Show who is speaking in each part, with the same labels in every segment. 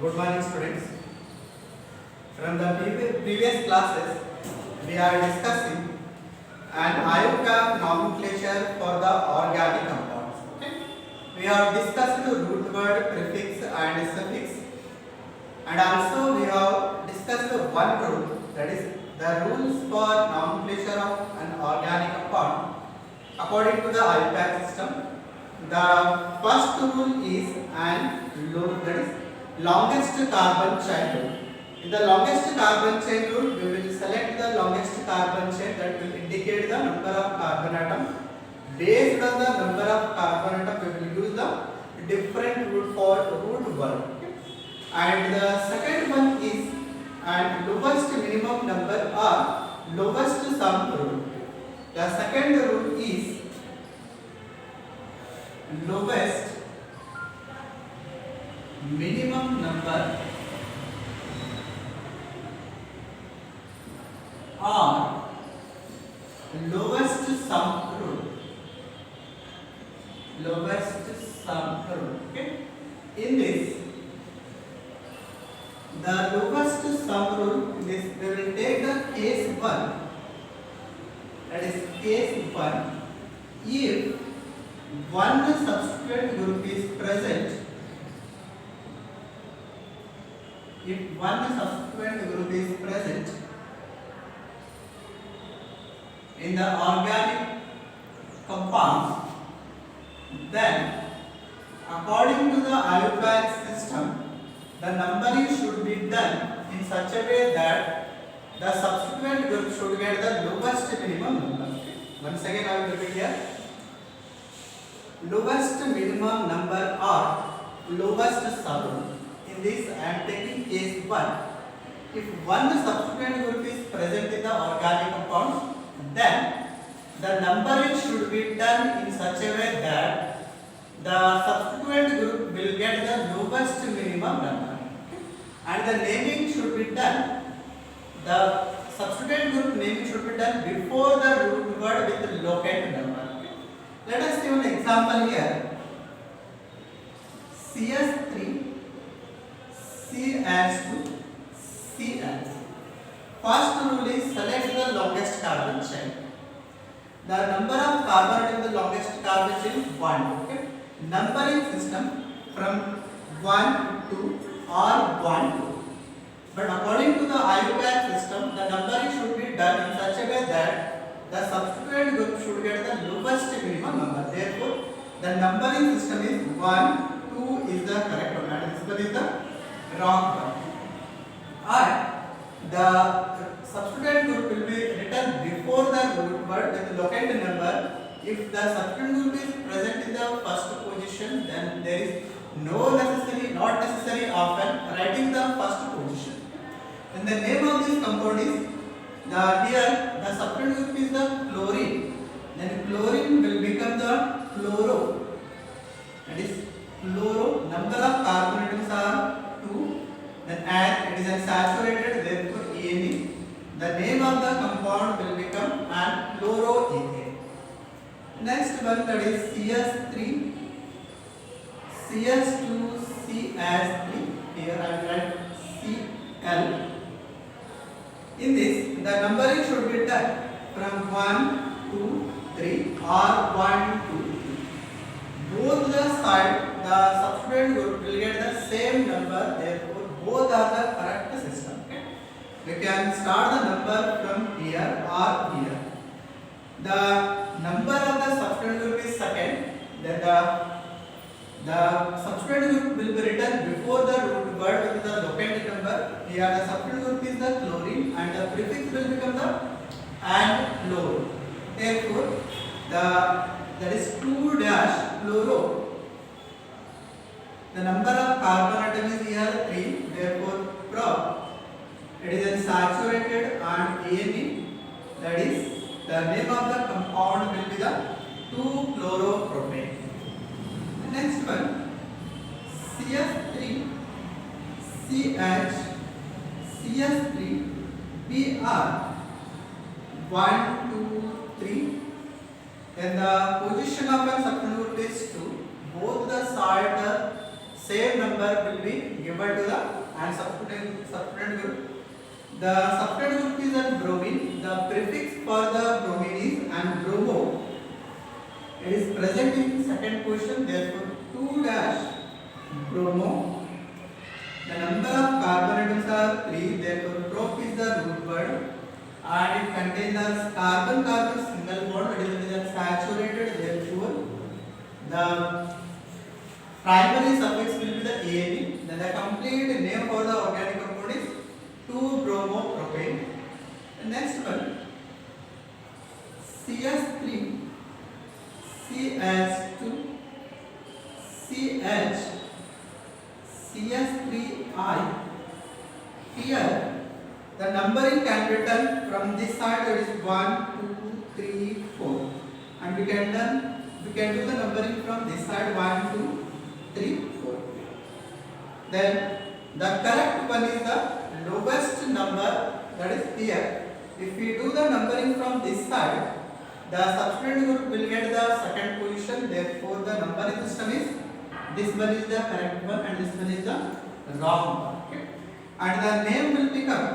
Speaker 1: Good morning, students. From the previous classes, we are discussing an IUPAC nomenclature for the organic compounds. Okay? We have discussed the root word, prefix, and suffix, and also we have discussed one rule, that is the rules for nomenclature of an organic compound according to the IUPAC system. The first rule is that is longest carbon chain rule. In the longest carbon chain rule, we will select the longest carbon chain that will indicate the number of carbon atom. Based on the number of carbon atom, we will use the different root for root word. Okay? And the second one is lowest minimum number or lowest sum rule. The second rule is lowest minimum number or lowest sum rule. Lowest sum rule. Okay. In this, the lowest sum rule, in this we will take the case 1. That is case 1. If one substituent group is present, if one substituent group is present in the organic compounds, then according to the IUPAC system, the numbering should be done in such a way that the substituent group should get the lowest minimum number. Once again I will repeat here. Lowest minimum number or lowest sum. In this I am taking case 1. If one substituent group is present in the organic compounds, then the numbering should be done in such a way that the substituent group will get the lowest minimum number. And the naming should be done, the substituent group naming should be done before the root word with the locate number. Let us give an example here. CS3 CH2 Cl. First rule is select the longest carbon chain. The number of carbon in the longest carbon chain is 1. Okay? Numbering system from 1 to or 1 to. But according to the IUPAC system, the numbering should be done in such a way that the substituent group should get the lowest minimum number. Therefore, the numbering system is 1, 2 is the correct one, and this one is the wrong one. And the substituent group will be written before the root word with the locate number. If the substituent group is present in the first position, then there is not necessary often writing the first position. And the name of this compound is here the substituent group is the chlorine. Then chlorine will become the chloro. That is chloro. Number of carbon atoms are 2. Then as it is unsaturated, therefore ene. The name of the compound will become an chloroethane. Next one, that is CS3 CS2 CH3. Here I will write Cl. In this, the numbering should be done from 1, 2, 3 or 1, 2, 3. Both the side, the substituent group will get the same number, therefore both are the correct system. Okay? We can start the number from here or here. The number of the substituent group is second, then the substituent group will be written before the root word with the locate number. Here the substituent group is the chlorine and the prefix will become the and chloro. Therefore, that is 2-chloro. The number of carbon atom is here 3. Therefore, prop. It is unsaturated and ene. That is the name of the compound will be the 2-chloropropane. Next one, CS3 CH CS3 Br 1, 2, 3. Then the position of a substituent group is 2. Both the side same number will be given to the and substituent group. The substituent group is an bromine. The prefix for the bromine is and bromo. It is present in second position. Therefore, 2 dash bromo. The number of carbon atoms are 3. Therefore, prop is the root word, and it contains the carbon-carbon single bond. That is saturated. Therefore, the primary suffix will be the AAB. Then the complete name for the organic compound is 2-bromopropane. The next one, CS3, CH2, CH, CS3I. Here, the numbering can be done from this side. That is 1, 2, 3, 4, and we can do the numbering from this side 1, 2, 3, 4. Then the correct one is the lowest number, that is here. If we do the numbering from this side, the substituent group will get the second position. Therefore, the numbering system is this one is the correct one and this one is the wrong one. Okay? And the name will become,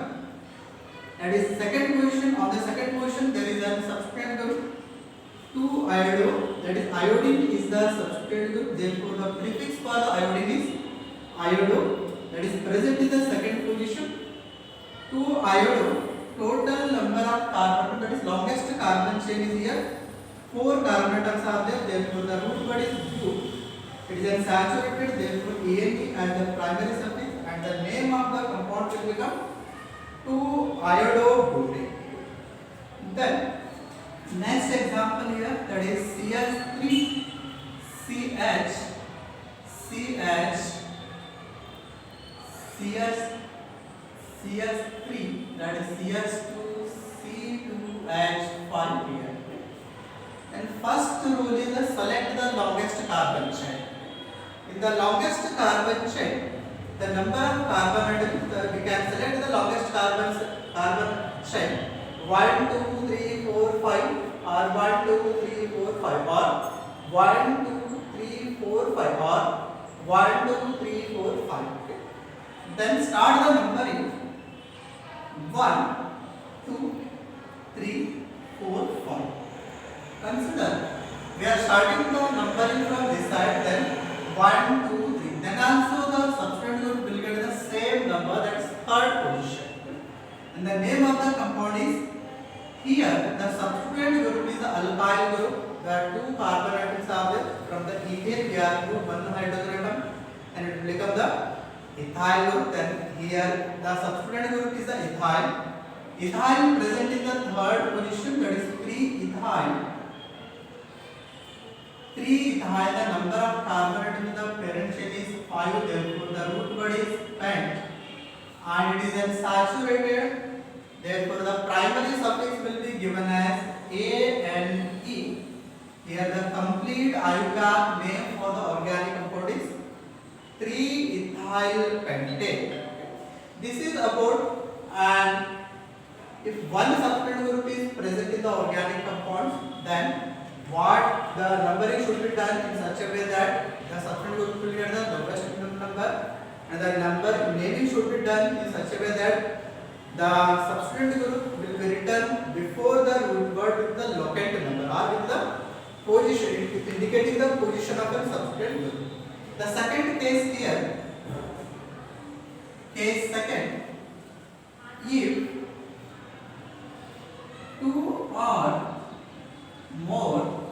Speaker 1: that is second position. On the second position, there is a substituent group 2-iodo, that is iodine is the substituent group. Therefore, the prefix for the iodine is iodo, that is present in the second position. 2-iodo, total number of carbon, that is longest carbon chain is here. 4 carbon atoms are there. Therefore, the root word is bu. It is unsaturated. Therefore, ANE as the primary suffix, and the name of the compound will become 2-iodobutane. Then next example here, that is CH3, CH, CH, CH, CH3, that is CH2, C2H5 here. And first rule is select the longest carbon chain. In the longest carbon chain, the number of carbon atoms, we can select the longest carbon chain 1, 2, 3, 4, 5, or 1, 2, 3, 4, 5, or 1, 2, 3, 4, 5, or 1, 2, 3, 4, 5. Okay. Then start the numbering 1, 2, 3, 4, 5. Consider we are starting the numbering from this side, then 1, 2, 3. Then also the substituent group will get the same number, that is third position. And the name of the compound is, here the substituent group is the alkyl group. There are 2 carbon atoms are there. From the ethane we are group 1 hydrogen atom, and it will become the ethyl group. Then here the substituent group is the ethyl. Ethyl present in the third position, that is 3-ethyl. 3-ethyl, the number of carbon atoms in the parent chain is 5. Therefore, the root word is pent, and it is unsaturated. Therefore, the primary suffix will be given as ANE. Here, the complete IUPAC name for the organic compound is 3-ethyl pentate. This is about, and if one substituent group is present in the organic compounds, then what the numbering should be done in such a way that the substituent group will get the lowest number, and the naming should be done in such a way that the substituent group will be written before the root word with the locant number or with the position, indicating the position of a substituent group. The second case here, case second, if 2 or more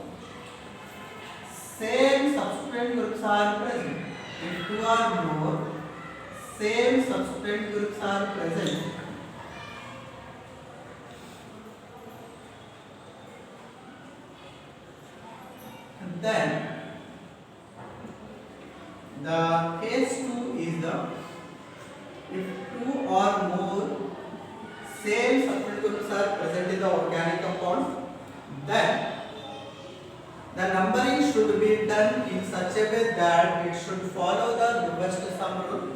Speaker 1: same substituent groups are present, if 2 or more same substituent groups are present, then the case 2 is the, if 2 or more same substituent groups are present in the organic compound, then the numbering should be done in such a way that it should follow the lowest sum rule,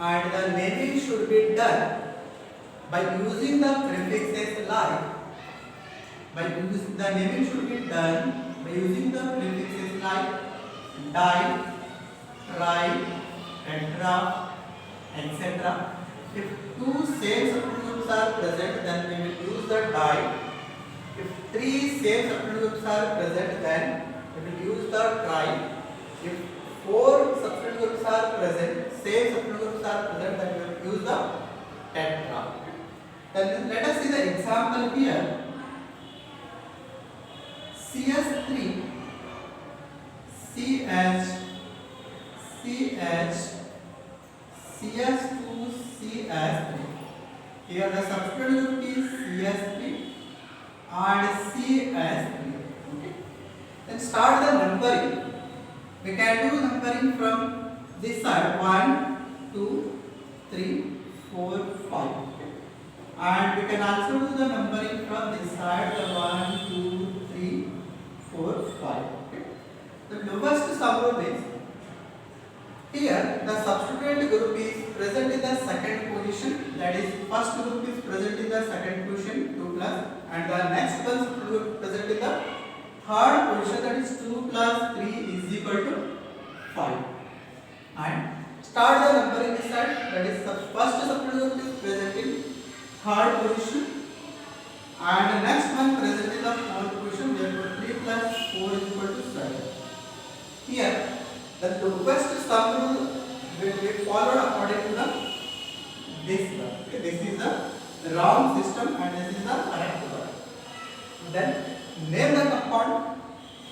Speaker 1: and the naming should be done by using the prefixes like, the naming should be done by using the prefixes like di, tri, tetra, etc. If two same substituent groups are present, then we will use the di. If three same substituent groups are present, then we will use the tri. If four substituent groups are present, same substituent groups are present, then we will use the tetra. Then let us see the example here. CS3, CH, CH, CS2, CS3. Here the substituent group is CS3 and CS3. Okay. Then start the numbering. We can do numbering from this side 1, 2, 3, 4, 5. And we can also do the numbering from this side the 1, 2, 3, 4, 5. Okay. The lowest sum group is here the substituent group is present in the second position, that is first group is present in the second position 2 plus, and the next one substituent group present in the third position, that is 2 plus 3 is equal to 5. And start the numbering this side, that is first substituent group is present in third position and the next one present in the fourth position, therefore 3 plus 4 is equal to 7. Here the lowest sum rule will be followed according to this one. Okay, this is the wrong system and this is the correct one. Then name the compound.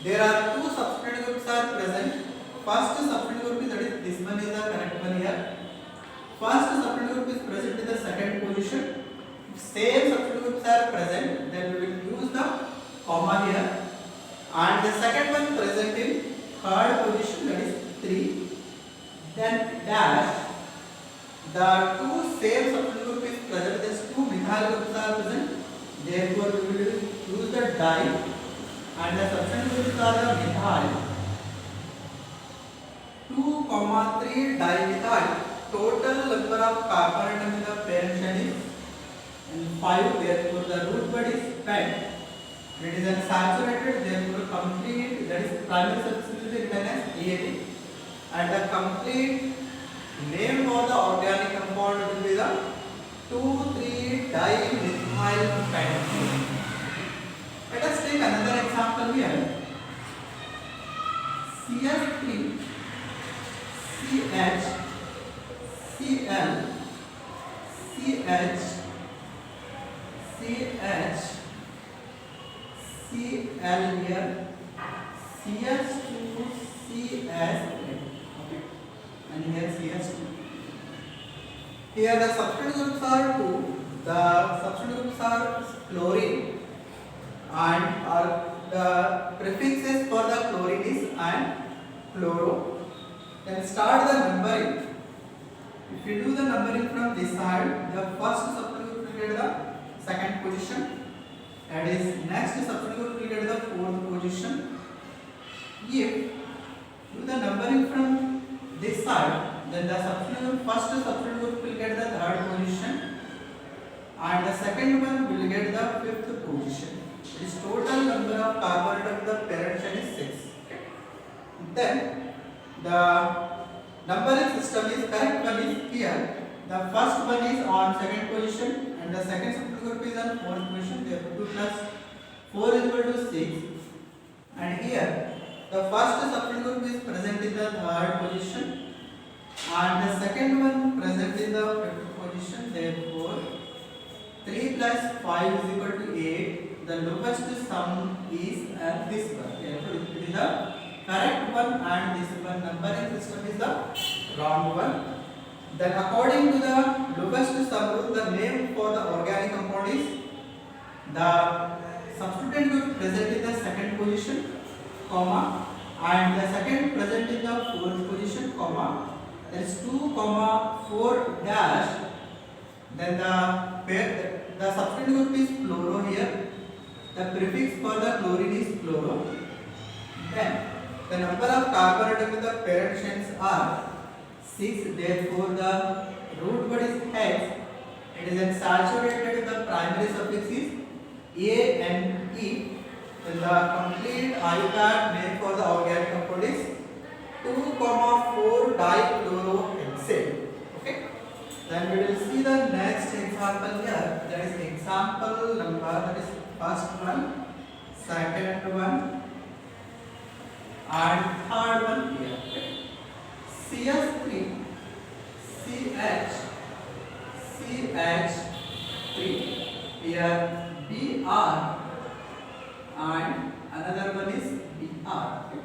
Speaker 1: There are two substituent groups are present. First substituent group is, that is this one is the correct one here. First substituent group is present in the second position. If same substituent groups are present, then we will use the comma here. And the second one present in third position, that is 3. Then dash. The two same substituent group is present. These two methyl groups are present. Therefore, we will use the di. And the substituent groups are the methyl. 2, 3 dimethyl. Total number of carbon atom in the parent chain is 5. Therefore, the root word is pent. It is unsaturated. Therefore, complete, that is primary substance is written as EAD. And the complete name for the organic compound will be the 2,3-dimethyl pentane. Let us take another example here. CS3, CH, Cl, CH, CH, Cl here, CS2, CS3. Okay. And here CS2. Here the substituent groups are 2. The substituent groups are chlorine and the prefixes for the chlorine is and chloro. Then start the numbering. If you do the numbering from this side, the first substituent group will get the second position. That is next substituent group will get the fourth position. If do the numbering from this side, then the first substituent group will get the third position and the second one will get the fifth position. Its total number of carbon atom of the parent chain is 6. Then the numbering system is correct one is here. The first one is on second position and the second substituent group is on fourth position. Therefore 2 plus 4 is equal to 6. And here the first substituent group is present in the third position and the second one present in the fifth position. Therefore 3 plus 5 is equal to 8. The lowest sum is this one. Therefore it is the correct one and this one numbering system is the wrong one. Then according to the lowest sum rule, the name for the organic compound is the substituent group present in the second position, comma, and the second present in the fourth position, comma. There is 2, 4 dash. Then the substituent group is chloro here. The prefix for the chlorine is chloro. Then the number of carbon atom in the parent chains are 6. Therefore, the root word is hex. It is unsaturated. The primary suffix is A and E. Then the complete IUPAC name for the organic compound is 2,4 dichlorohexane. Okay. Then we will see the next example here. That is example number, that is first one, second one, and third one here. Okay. CS3, CH, CH3. Here Br and another one is Br. Okay.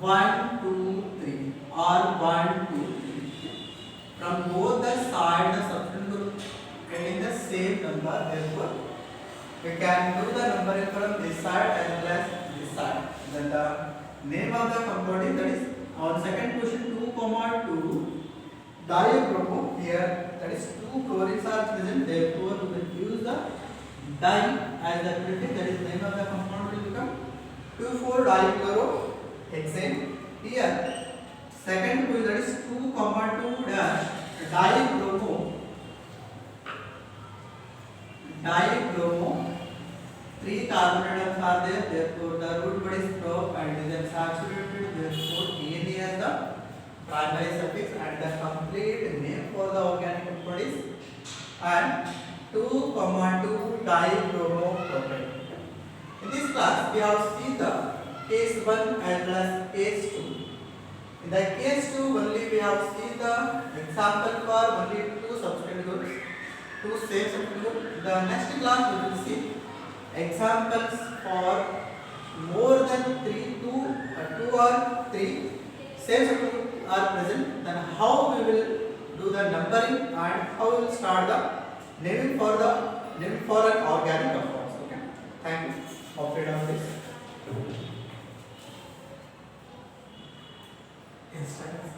Speaker 1: 1, 2, 3 or 1, 2, 3. From both the sides, the substituent group getting the same number. Therefore, we can do the numbering from this side as well as this side. Then the name of the compound is, that is on second question, 2,2 diabromo. Here, that is 2 chlorines are present. Therefore, we will use the di as the prefix. That is name of the compound will become 2,4-dichlorohexane. Here, second point, that is 2,2 dash dibromo. Dibromo. 3 carbon atoms are there. Therefore, the root word is pro and it is unsaturated. Therefore, DNA as the primary suffix and the complete name for the organic compound is and 2,2 dibromopropane. In this class, we have seen the case 1 as well as case 2. In the case 2 only we have seen the example for only 2 substituent groups, 2 same substituent groups. The next class we will see examples for more than 2 or 3 same substituent groups are present. Then how we will do the numbering and how we will start the naming for an organic compounds. Okay. Thank you. Afraid of this. Instance.